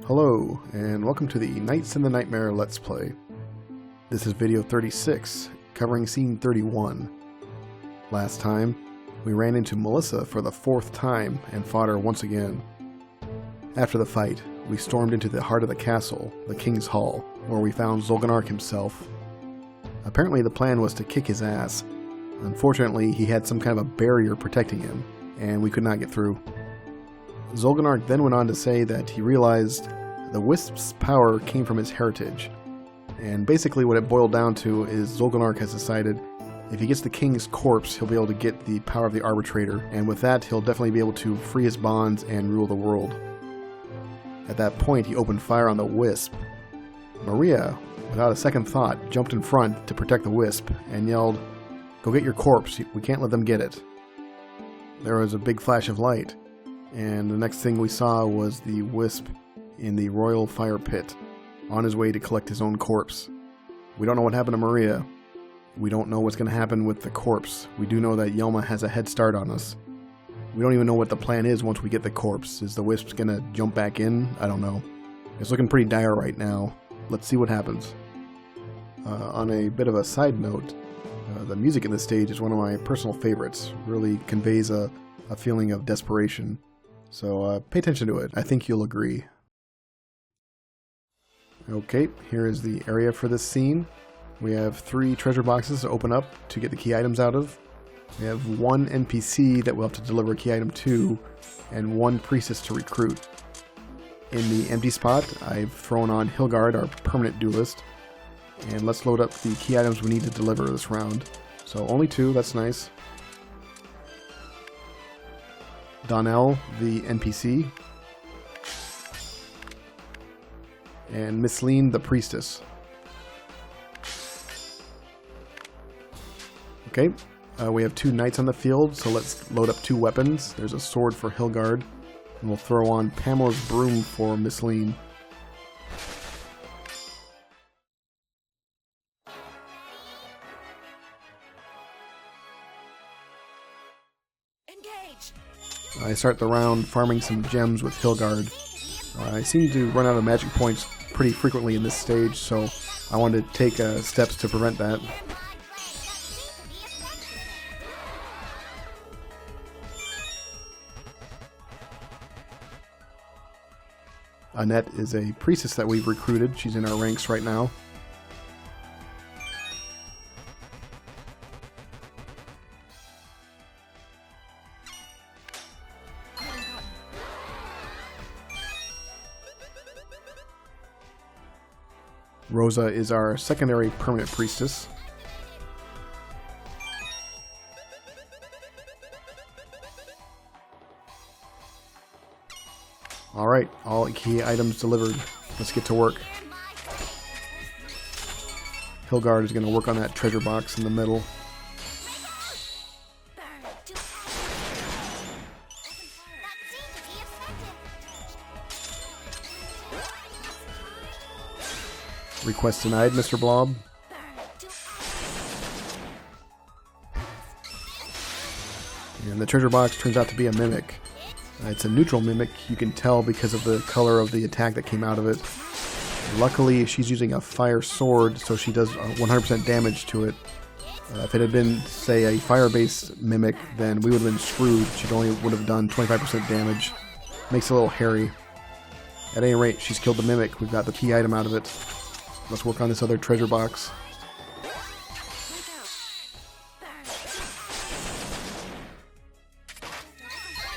Hello, and welcome to the Nights in the Nightmare Let's Play. This is video 36, covering scene 31. Last time, we ran into Melissa for the 4th time and fought her once again. After the fight, we stormed into the heart of the castle, the King's Hall, where we found Zolganark himself. Apparently the plan was to kick his ass. Unfortunately, he had some kind of a barrier protecting him, and we could not get through. Zolganark then went on to say that he realized the Wisp's power came from his heritage, and basically what it boiled down to is Zolganark has decided if he gets the king's corpse, he'll be able to get the power of the arbitrator, and with that he'll definitely be able to free his bonds and rule the world. At that point he opened fire on the Wisp. Maria, without a second thought, jumped in front to protect the Wisp and yelled, "Go get your corpse, we can't let them get it." There was a big flash of light, and the next thing we saw was the Wisp in the royal fire pit, on his way to collect his own corpse. We don't know what happened to Maria. We don't know what's going to happen with the corpse. We do know that Yelma has a head start on us. We don't even know what the plan is once we get the corpse. Is the Wisp going to jump back in? I don't know. It's looking pretty dire right now. Let's see what happens. On a bit of a side note, the music in this stage is one of my personal favorites. Really conveys a feeling of desperation. So pay attention to it. I think you'll agree. Okay, here is the area for this scene. We have 3 treasure boxes to open up to get the key items out of. We have 1 NPC that we'll have to deliver a key item to, and 1 priestess to recruit. In the empty spot, I've thrown on Hilgard, our permanent duelist. And let's load up the key items we need to deliver this round. So only 2, that's nice. Donnell, the NPC, and Miss Lean, the priestess. Okay, we have 2 knights on the field, so let's load up 2 weapons. There's a sword for Hilgard, and we'll throw on Pamela's broom for Miss Lean. I start the round farming some gems with Hilgard. I seem to run out of magic points pretty frequently in this stage, so I wanted to take steps to prevent that. Annette is a priestess that we've recruited. She's in our ranks right now. Rosa is our secondary permanent priestess. Alright, all key items delivered. Let's get to work. Hilgard is going to work on that treasure box in the middle. Request denied, Mr. Blob. And the treasure box turns out to be a mimic. It's a neutral mimic, you can tell because of the color of the attack that came out of it. Luckily, she's using a fire sword, so she does 100% damage to it. If it had been, say, a fire-based mimic, then we would have been screwed. She only would have done 25% damage. Makes it a little hairy. At any rate, she's killed the mimic. We've got the key item out of it. Let's work on this other treasure box.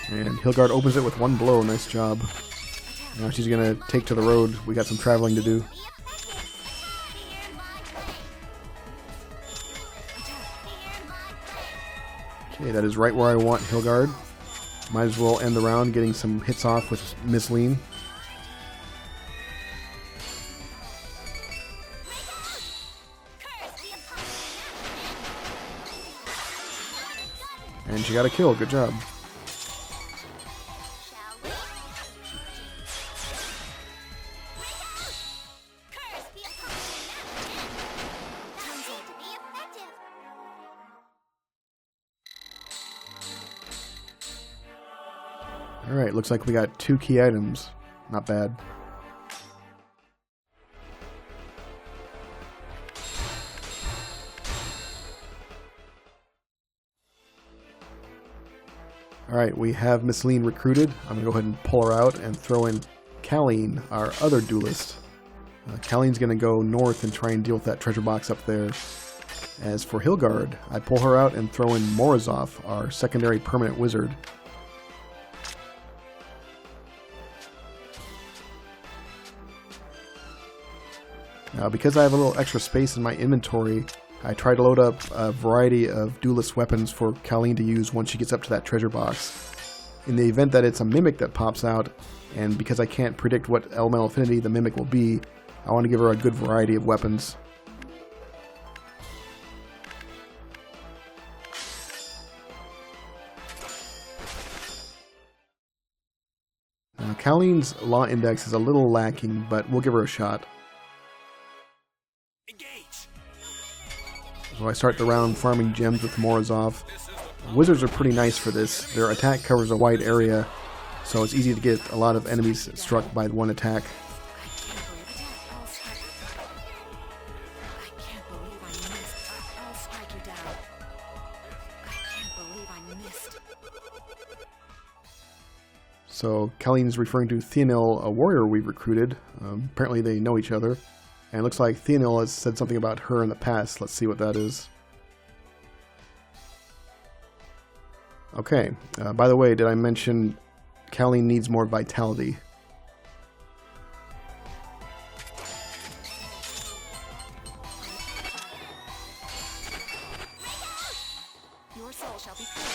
And Hilgard opens it with 1 blow. Nice job. Now she's going to take to the road. We got some traveling to do. Okay, that is right where I want Hilgard. Might as well end the round getting some hits off with Miss Lean. And she got a kill. Good job. Alright, looks like we got 2 key items. Not bad. Alright, we have Miss Lean recruited. I'm going to go ahead and pull her out and throw in Colleen, our other duelist. Colleen's going to go north and try and deal with that treasure box up there. As for Hilgard, I pull her out and throw in Morozov, our secondary permanent wizard. Now, because I have a little extra space in my inventory, I try to load up a variety of duelist weapons for Colleen to use once she gets up to that treasure box. In the event that it's a mimic that pops out, and because I can't predict what elemental affinity the mimic will be, I want to give her a good variety of weapons. Now, Colleen's law index is a little lacking, but we'll give her a shot. So I start the round farming gems with Morozov. Wizards are pretty nice for this. Their attack covers a wide area, so it's easy to get a lot of enemies struck by one attack. So Colleen's referring to Theonil, a warrior we've recruited. Apparently they know each other. And it looks like Theonil has said something about her in the past. Let's see what that is. Okay, by the way, did I mention Colleen needs more vitality? Your soul shall be pure.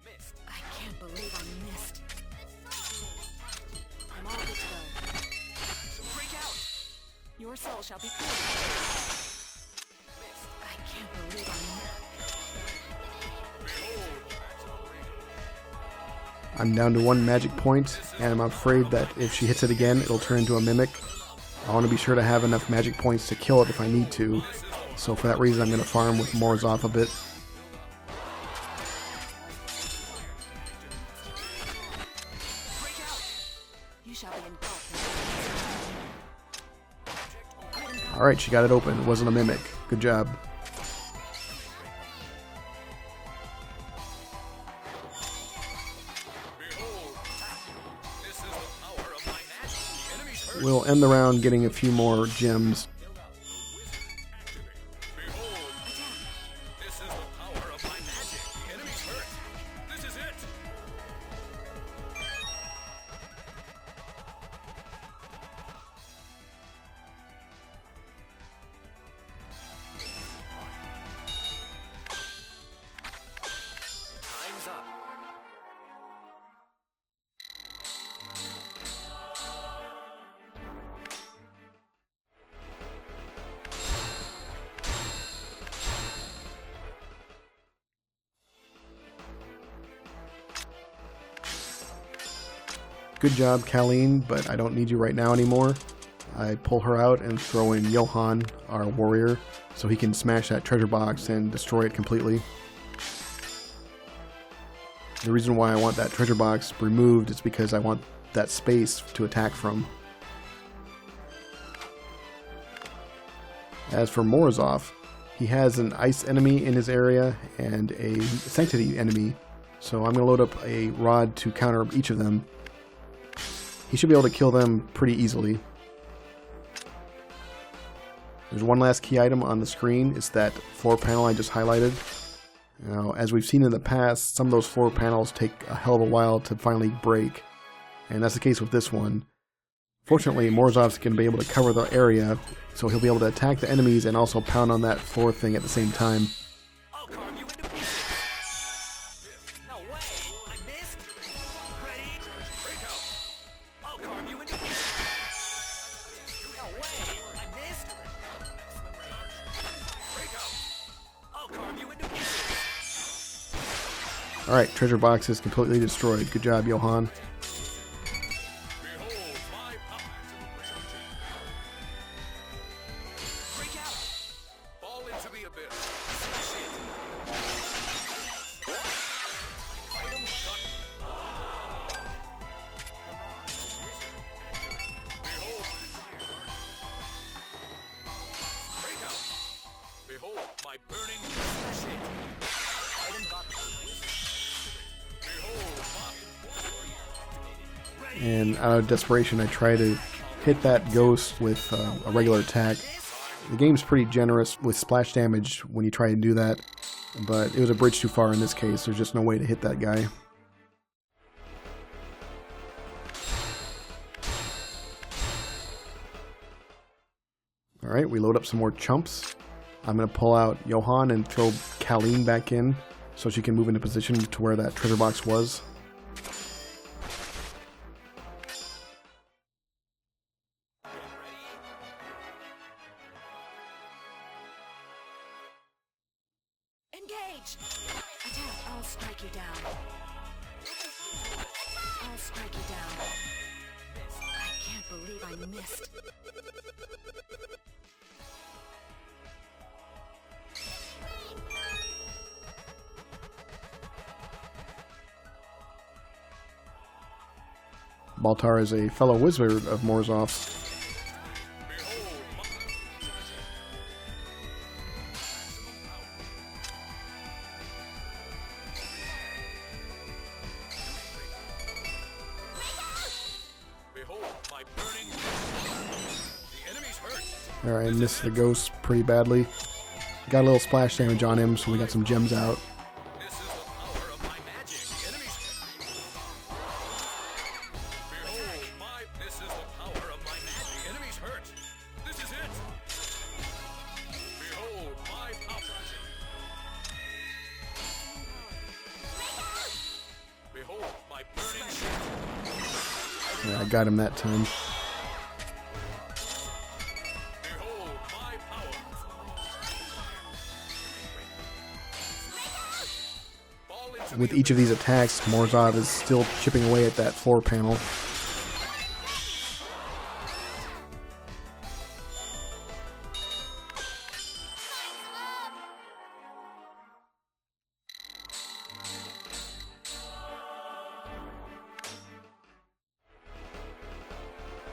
Missed. I can't believe I missed. I'm all good to go. Break out. Your soul shall be pure. Missed. I can't believe I missed. I'm down to 1 magic point, and I'm afraid that if she hits it again, it'll turn into a mimic. I want to be sure to have enough magic points to kill it if I need to, so for that reason I'm going to farm with Morozov a bit. Alright, she got it open. It wasn't a mimic. Good job. We'll end the round getting a few more gems. Good job, Colleen, but I don't need you right now anymore. I pull her out and throw in Johan, our warrior, so he can smash that treasure box and destroy it completely. The reason why I want that treasure box removed is because I want that space to attack from. As for Morozov, he has an ice enemy in his area and a sanctity enemy, so I'm going to load up a rod to counter each of them. He should be able to kill them pretty easily. There's one last key item on the screen. It's that floor panel I just highlighted. Now, as we've seen in the past, some of those floor panels take a hell of a while to finally break. And that's the case with this one. Fortunately, Morozov's going to be able to cover the area, so he'll be able to attack the enemies and also pound on that floor thing at the same time. Alright, treasure box is completely destroyed. Good job, Johan. And out of desperation, I try to hit that ghost with a regular attack. The game's pretty generous with splash damage when you try to do that, but it was a bridge too far in this case. There's just no way to hit that guy. Alright, we load up some more chumps. I'm going to pull out Johann and throw Colleen back in so she can move into position to where that treasure box was. Engage! Attack, I'll strike you down. I'll strike you down. I can't believe I missed. Baltar is a fellow wizard of Morzov's. Alright, I missed the ghost pretty badly. Got a little splash damage on him, so we got some gems out. Yeah, I got him that time. With each of these attacks, Morzov is still chipping away at that floor panel.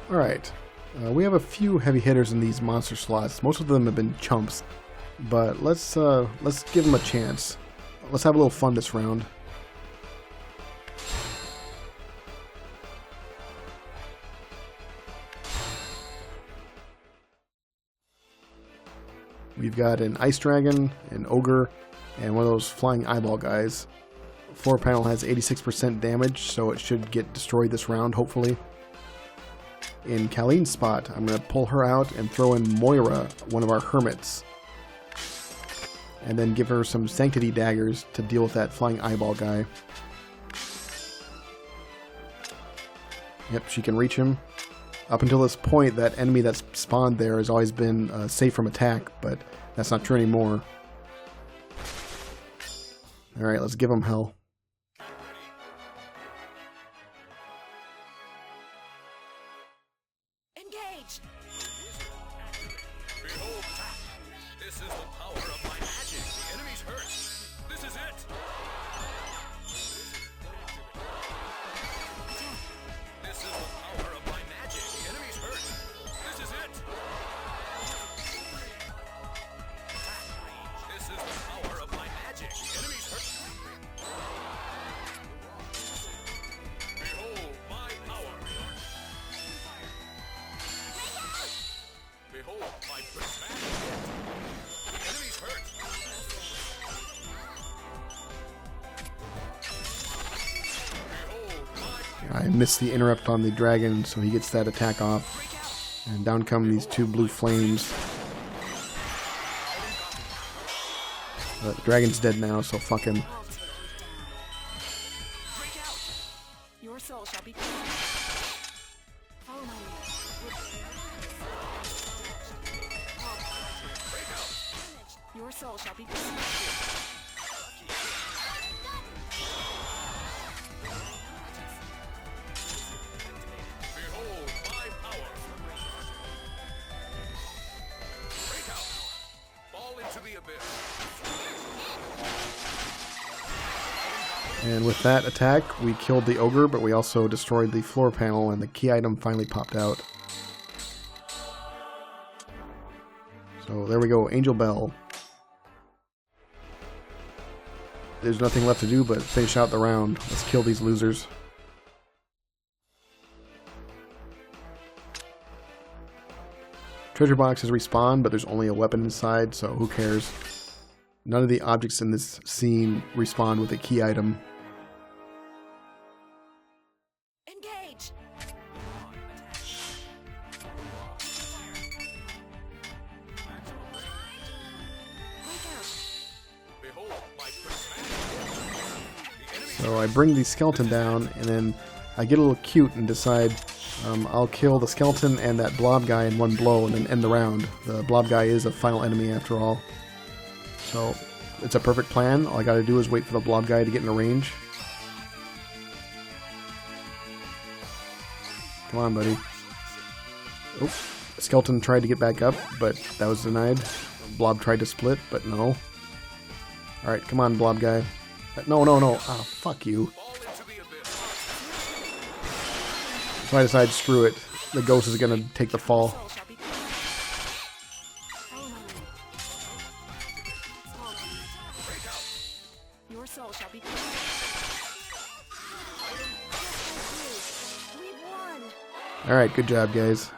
Alright, we have a few heavy hitters in these monster slots. Most of them have been chumps, but let's give them a chance. Let's have a little fun this round. We've got an ice dragon, an ogre, and one of those flying eyeball guys. Floor panel has 86% damage, so it should get destroyed this round, hopefully. In Colleen's spot, I'm going to pull her out and throw in Moira, one of our hermits. And then give her some sanctity daggers to deal with that flying eyeball guy. Yep, she can reach him. Up until this point, that enemy that's spawned there has always been safe from attack, but that's not true anymore. Alright, let's give him hell. Engage! Behold, this is the power of my magic. The enemy's hurt. This is it. This is the power of my magic. The enemy's hurt. This is it. This is the power of my magic. The enemy's hurt. Behold my power. Behold my prismatic hit. The enemy's hurt. Behold my I missed the interrupt on the dragon, so he gets that attack off. And down come these two blue flames. The dragon's dead now, so fuck him. Break out! Your soul shall be follow my lead. Your soul shall be behold my power. Break out. Fall into the abyss. And with that attack, we killed the ogre, but we also destroyed the floor panel, and the key item finally popped out. So there we go, Angel Bell. There's nothing left to do but finish out the round. Let's kill these losers. Treasure boxes respawn, but there's only a weapon inside, so who cares? None of the objects in this scene respawn with a key item. Engage. Behold my prismatic. The enemy So I bring the skeleton down, and then I get a little cute and decide I'll kill the skeleton and that blob guy in one blow and then end the round. The blob guy is a final enemy after all. So it's a perfect plan. All I gotta do is wait for the blob guy to get in a range. Come on, buddy. Oh, skeleton tried to get back up, but that was denied. Blob tried to split, but no. Alright, come on, blob guy. No, no, no. Ah, fuck you. fall into the abyss. So I decide, screw it. The ghost is gonna take the fall. Soul shall be Follow my lead. Break out. Your soul shall be We've won. Alright, good job, guys.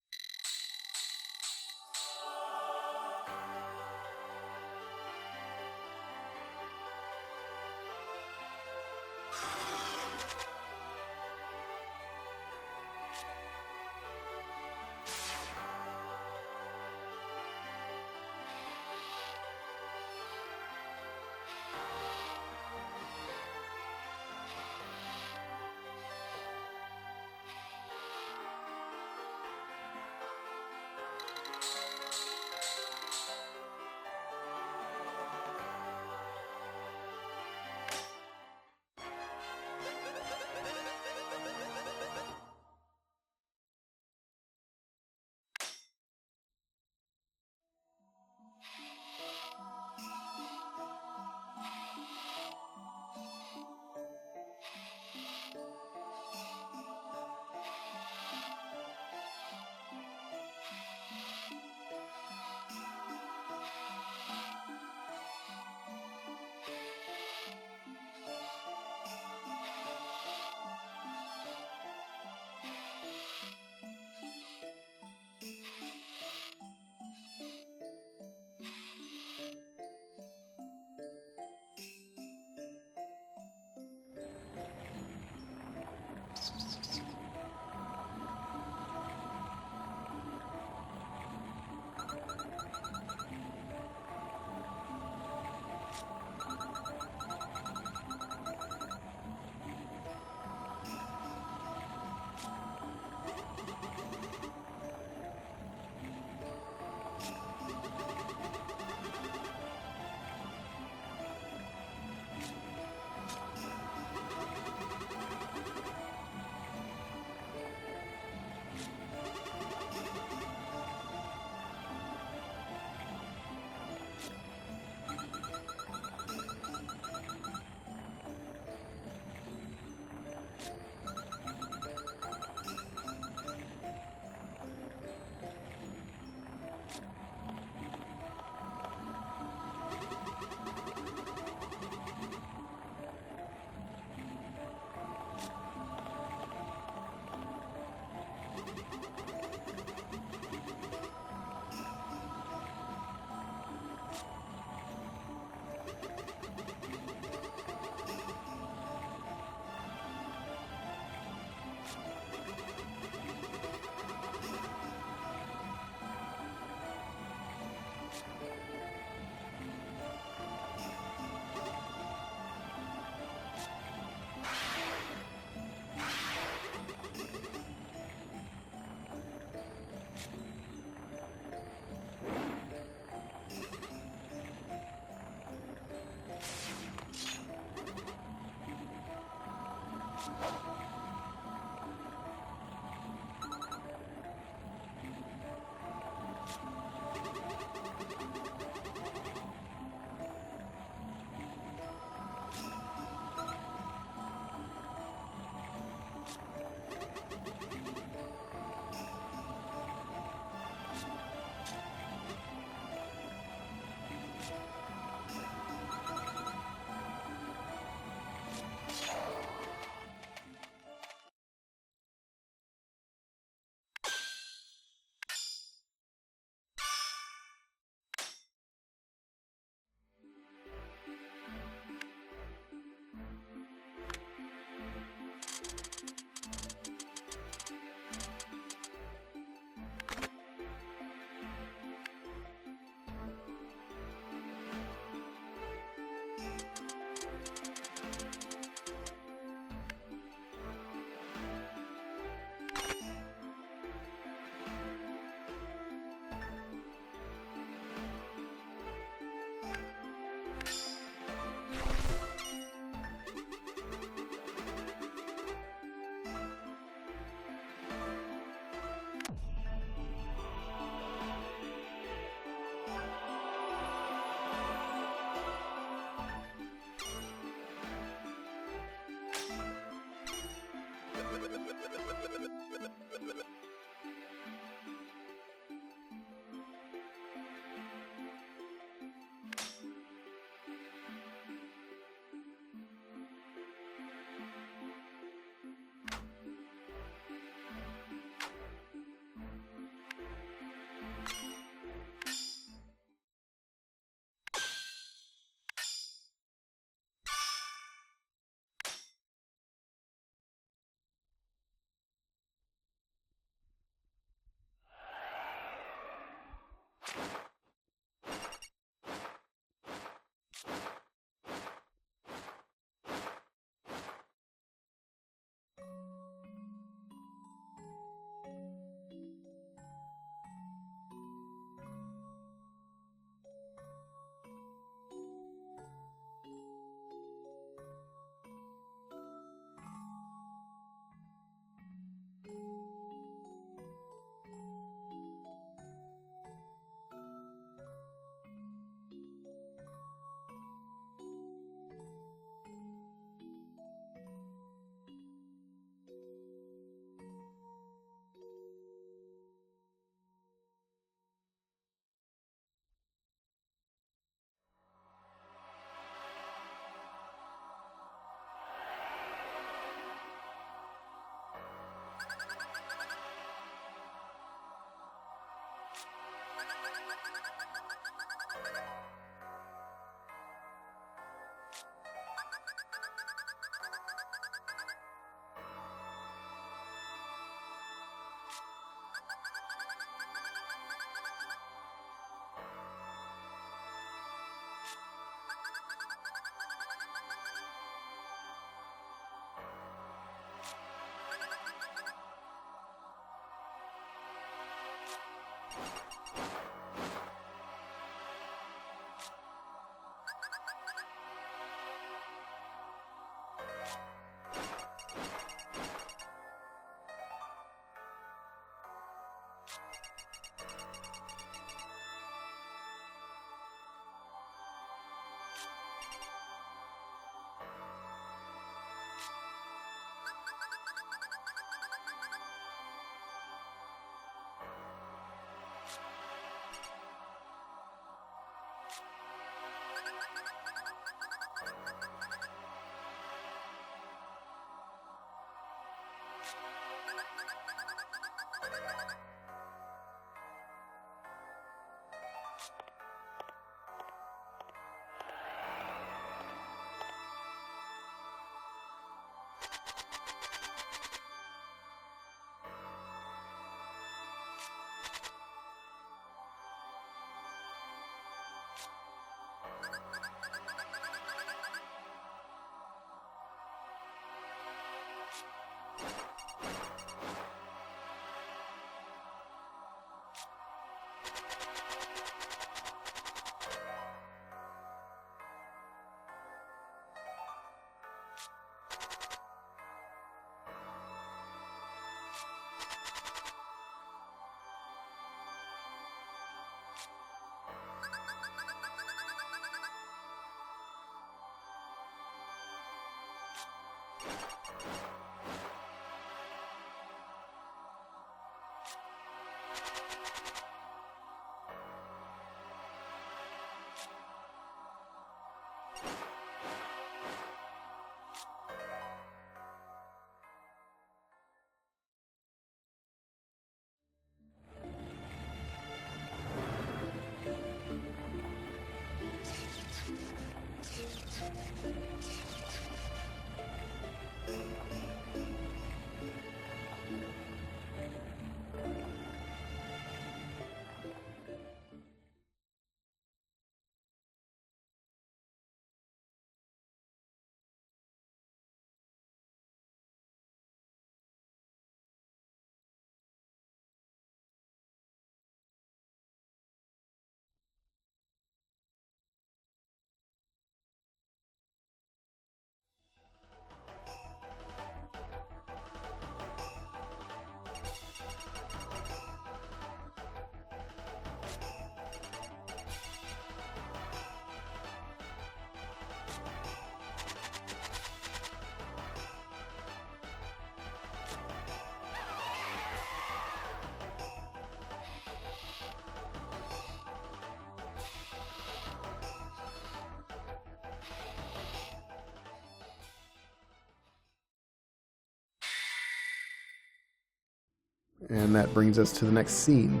And that brings us to the next scene.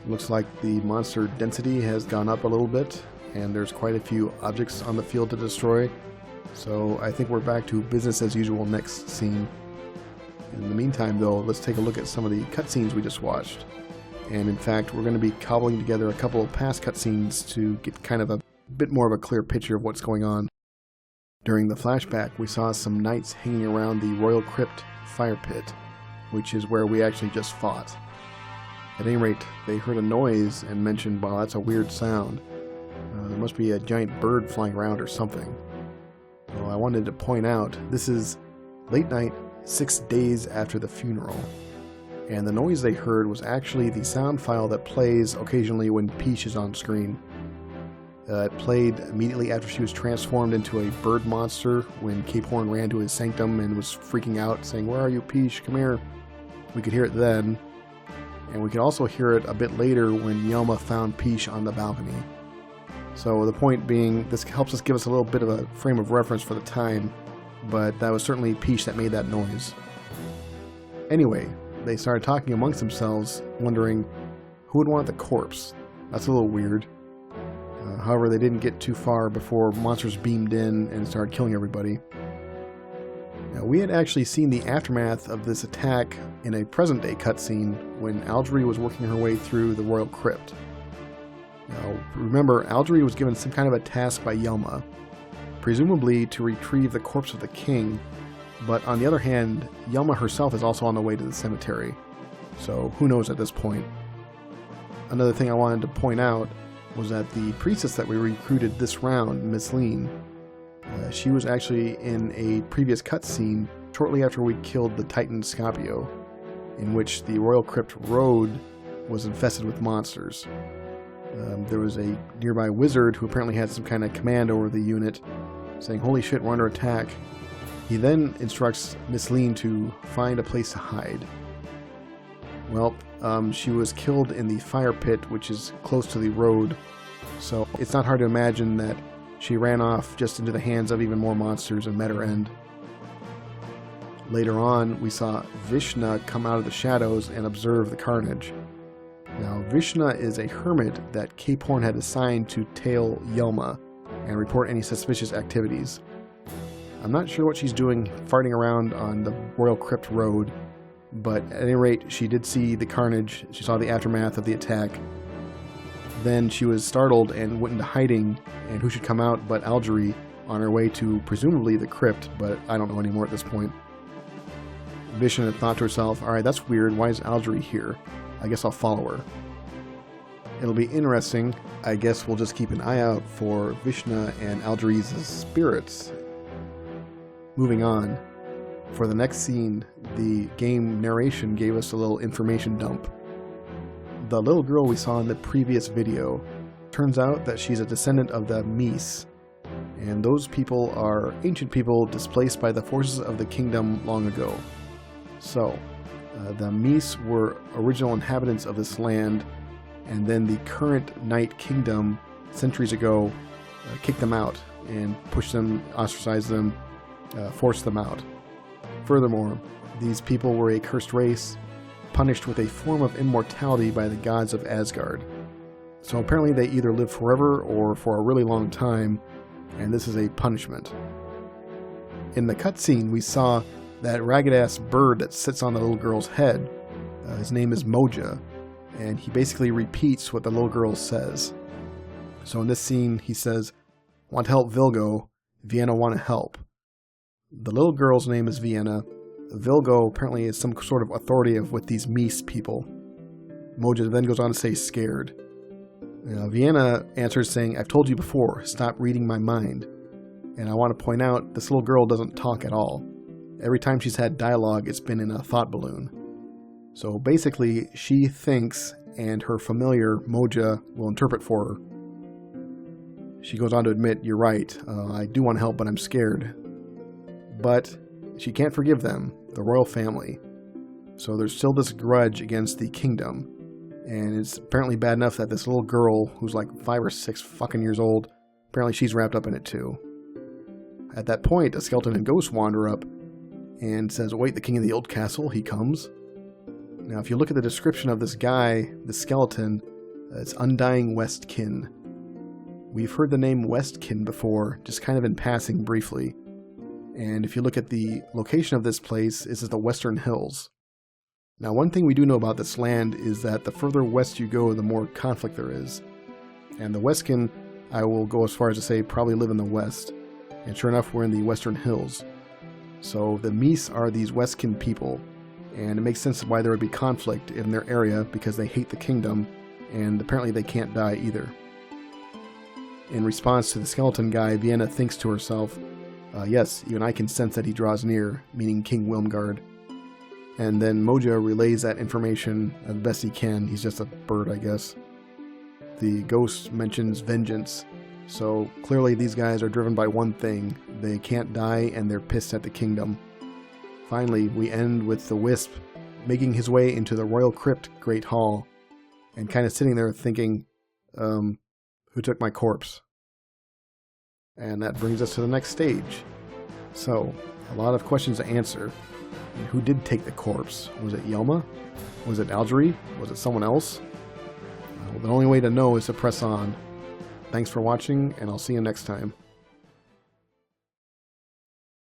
Looks like the monster density has gone up a little bit, and there's quite a few objects on the field to destroy. So I think we're back to business as usual next scene. In the meantime, though, let's take a look at some of the cutscenes we just watched. And in fact, we're going to be cobbling together a couple of past cutscenes to get kind of a bit more of a clear picture of what's going on. During the flashback, we saw some knights hanging around the Royal Crypt fire pit, which is where we actually just fought. At any rate, they heard a noise and mentioned, wow, that's a weird sound. There must be a giant bird flying around or something. Well, I wanted to point out, this is late night, 6 days after the funeral. And the noise they heard was actually the sound file that plays occasionally when Peach is on screen. It played immediately after she was transformed into a bird monster when KitN ran to his sanctum and was freaking out, saying, "Where are you, Peach? Come here." We could hear it then, and we could also hear it a bit later when Yelma found Peach on the balcony. So the point being, this helps us give us a little bit of a frame of reference for the time, but that was certainly Peach that made that noise. Anyway, they started talking amongst themselves, wondering who would want the corpse. That's a little weird. However, they didn't get too far before monsters beamed in and started killing everybody. Now, we had actually seen the aftermath of this attack in a present-day cutscene when Algerie was working her way through the Royal Crypt. Now, remember, Algerie was given some kind of a task by Yelma, presumably to retrieve the corpse of the king, but on the other hand, Yelma herself is also on the way to the cemetery, so who knows at this point. Another thing I wanted to point out was that the priestess that we recruited this round, Miss Lean, she was actually in a previous cutscene shortly after we killed the Titan Scapio, in which the Royal Crypt Road was infested with monsters. There was a nearby wizard who apparently had some kind of command over the unit, saying, "Holy shit, we're under attack." He then instructs Miss Lean to find a place to hide. Well, she was killed in the fire pit, which is close to the road, so it's not hard to imagine that she ran off just into the hands of even more monsters and met her end. Later on, we saw Vishna come out of the shadows and observe the carnage. Now, Vishna is a hermit that KitN had assigned to tail Yelma and report any suspicious activities. I'm not sure what she's doing farting around on the Royal Crypt Road, but at any rate, she did see the carnage. She saw the aftermath of the attack. Then she was startled and went into hiding, and who should come out but Algerie on her way to presumably the crypt, but I don't know anymore at this point. Vishna had thought to herself, alright, that's weird, why is Algerie here? I guess I'll follow her. It'll be interesting. I guess we'll just keep an eye out for Vishna and Algerie's spirits. Moving on. For the next scene, the game narration gave us a little information dump. The little girl we saw in the previous video, turns out that she's a descendant of the Mies, And those people are ancient people displaced by the forces of the kingdom long ago. So, the Mies were original inhabitants of this land, and then the current Night Kingdom, centuries ago, kicked them out and pushed them, ostracized them, forced them out. Furthermore, these people were a cursed race, punished with a form of immortality by the gods of Asgard. So apparently they either live forever or for a really long time, and this is a punishment. In the cutscene, we saw that ragged-ass bird that sits on the little girl's head. His name is Moja, and he basically repeats what the little girl says. So in this scene, he says, "Want to help Vilgo? Vienna want to help." The little girl's name is Vienna. Vilgo apparently is some sort of authority with these Mies people. Moja then goes on to say scared. Vienna answers saying, "I've told you before, stop reading my mind." And I want to point out, this little girl doesn't talk at all. Every time she's had dialogue, it's been in a thought balloon. So basically, she thinks, and her familiar, Moja, will interpret for her. She goes on to admit, "You're right, I do want to help, but I'm scared." But she can't forgive them, the royal family. So there's still this grudge against the kingdom. And it's apparently bad enough that this little girl, who's like 5 or 6 fucking years old, apparently she's wrapped up in it too. At that point, a skeleton and ghost wander up and says, "Wait, the king of the old castle, he comes?" Now, if you look at the description of this guy, the skeleton, it's Undying Weskin. We've heard the name Weskin before, just kind of in passing briefly. And if you look at the location of this place, this is the Western Hills. Now, one thing we do know about this land is that the further west you go, the more conflict there is. And the Weskin, I will go as far as to say, probably live in the west. And sure enough, we're in the Western Hills. So the Mies are these Weskin people, and it makes sense why there would be conflict in their area because they hate the kingdom, and apparently they can't die either. In response to the skeleton guy, Vienna thinks to herself, "Yes, even I can sense that he draws near," meaning King Wilmgard. And then Moja relays that information as best he can. He's just a bird, I guess. The ghost mentions vengeance. So clearly these guys are driven by one thing. They can't die and they're pissed at the kingdom. Finally, we end with the Wisp making his way into the Royal Crypt Great Hall and kind of sitting there thinking, who took my corpse? And that brings us to the next stage. So, a lot of questions to answer. Who did take the corpse? Was it Yelma? Was it Algerie? Was it someone else? Well, the only way to know is to press on. Thanks for watching, and I'll see you next time.